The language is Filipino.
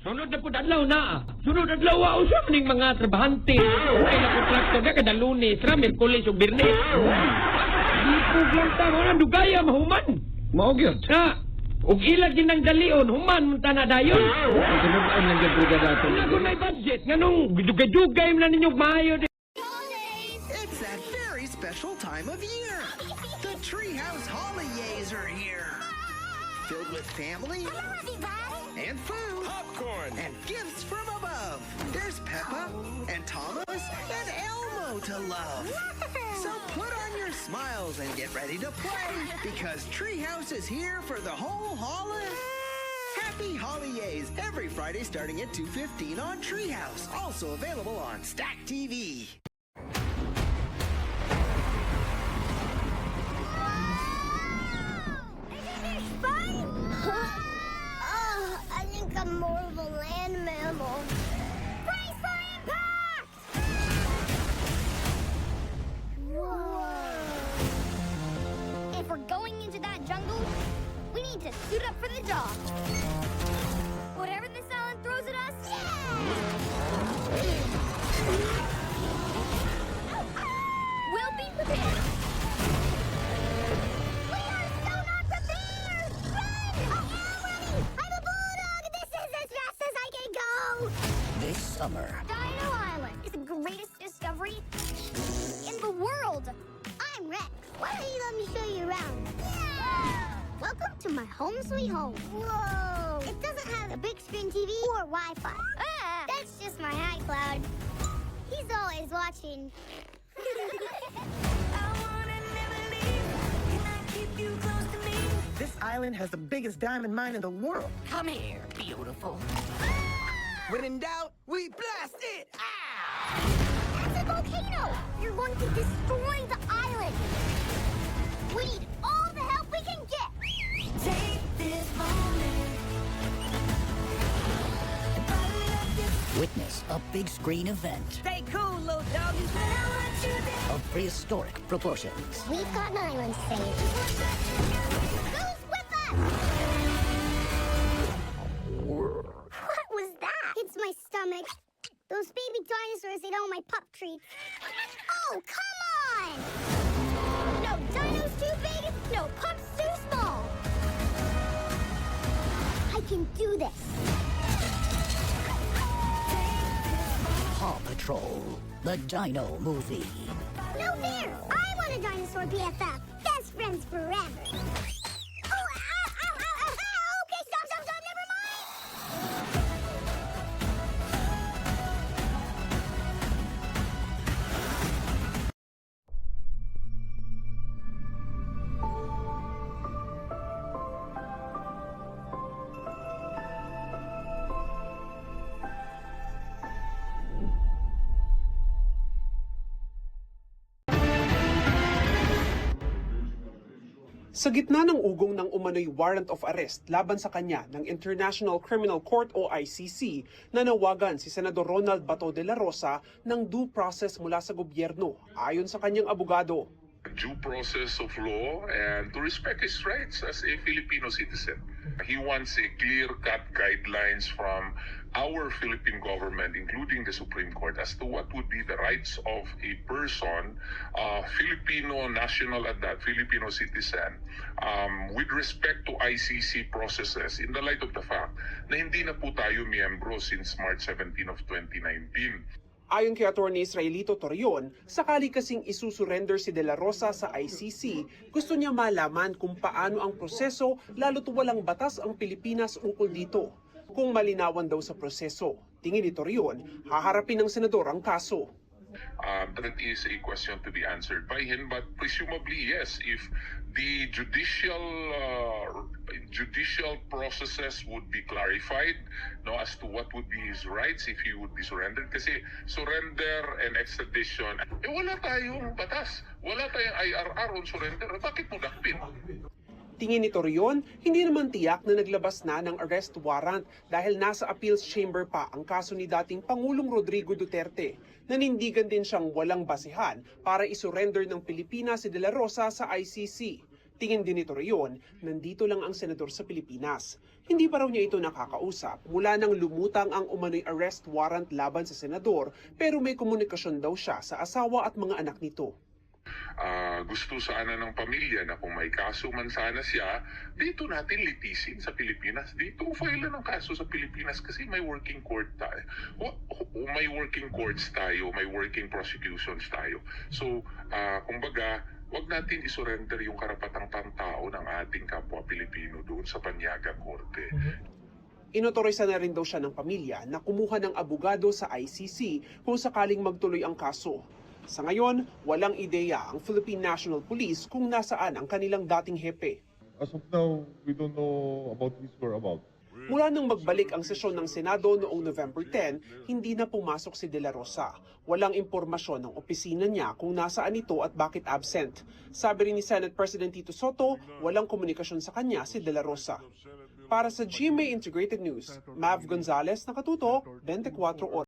Sunod na po adlaw na. Sunod adlaw usa maning mga trabahante. Ay na kontrakto na kada Lunes, ra Miyerkules ug Biyernes. Di po gyanta mo na dugaya mahuman. Mao gyud. Na ug ilag ginang dalion human mun ta na dayon. Tinuod lang gyud brigada dato. Wala ko na budget nganong dugay-dugay man ninyo maayo. It's that very special time of year. The Treehouse Holidays are here. Filled with family and food and gifts from above. There's Peppa and Thomas and Elmo to love. So put on your smiles and get ready to play because Treehouse is here for the whole holiday. Happy Holidays every Friday starting at 2:15 on Treehouse. Also available on Stack TV. I think I'm more of a land mammal. Brace for impact! Whoa. If we're going into that jungle, we need to suit up for the job. Whatever this island throws at us, we'll be prepared. We are so not prepared! Run! I am running! I'm a bulldog! This is as fast as I can go! This summer, Dino Island is the greatest discovery in the world. I'm Rex. Why don't you let me show you around? Yeah! Welcome to my home sweet home. Whoa! It doesn't have a big screen TV or Wi-Fi. That's just my iCloud. He's always watching. This island has the biggest diamond mine in the world. come here, beautiful. When in doubt, we blast it! That's a volcano! You're going to destroy the island! We need all the help we can get! Take this moment. Witness a big screen event Stay cool, little doggy. But I want you there. of prehistoric proportions. We've got an island saved. Who's with us? What was that? It's my stomach. Those baby dinosaurs ate all my pup treats. Oh, come on! No dinos too big, no pups too small. I can do this. Paw Patrol, the Dino Movie. No fair! I want a dinosaur BFF. Best friends forever. Oh, ow, ow, ow, ow, ow. Okay, stop, never mind. Sa gitna ng ugong ng umano'y warrant of arrest laban sa kanya ng International Criminal Court o ICC, nanawagan si Senador Ronald Bato de la Rosa ng due process mula sa gobyerno ayon sa kanyang abogado. Due process of law and to respect his rights as a Filipino citizen. He wants a clear-cut guidelines from our Philippine government, including the Supreme Court, as to what would be the rights of a person, Filipino national at that, Filipino citizen, with respect to ICC processes in the light of the fact na hindi na po tayo miyembro since March 17 of 2019. Ayon kay Atty. Israelito Torion, sakali kasing isusurrender si De La Rosa sa ICC, gusto niya malaman kung paano ang proseso lalo't walang batas ang Pilipinas ukol dito. Kung malinawan daw sa proseso, tingin ni Torion, haharapin ng senador ang kaso. That is a question to be answered by him, but presumably yes, if the judicial processes would be clarified, no, as to what would be his rights if he would be surrendered. Kasi surrender and extradition, wala tayong batas, wala tayong IRR on surrender. Bakit mo dakpin? Tingin ni Torion, hindi naman tiyak na naglabas na ng arrest warrant dahil nasa appeals chamber pa ang kaso ni dating Pangulong Rodrigo Duterte. Nanindigan din siyang walang basihan para isurrender ng Pilipinas si De La Rosa sa ICC. Tingin din ni Torreon, nandito lang ang senador sa Pilipinas. Hindi pa raw niya ito nakakausap mula nang lumutang ang umano'y arrest warrant laban sa senador, pero may komunikasyon daw siya sa asawa at mga anak nito. Gusto sana ng pamilya na kung may kaso man sana siya, dito natin litisin sa Pilipinas. Dito file ng kaso sa Pilipinas kasi may working court tayo. May working courts tayo, may working prosecutions tayo. So, kumbaga, wag natin isurrender yung karapatang pantao ng ating kapwa Pilipino doon sa Banyaga Korte. Inotorisa na rin daw siya ng pamilya na kumuha ng abogado sa ICC kung sakaling magtuloy ang kaso. Sa ngayon, walang ideya ang Philippine National Police kung nasaan ang kanilang dating hepe. As of now, we don't know about his whereabouts. Mula nang magbalik ang sesyon ng Senado noong November 10, hindi na pumasok si De La Rosa. Walang impormasyon ng opisina niya kung nasaan ito at bakit absent. Sabi rin ni Senate President Tito Soto, walang komunikasyon sa kanya si De La Rosa. Para sa GMA Integrated News, Mav Gonzalez, nakatutok, 24 Oras.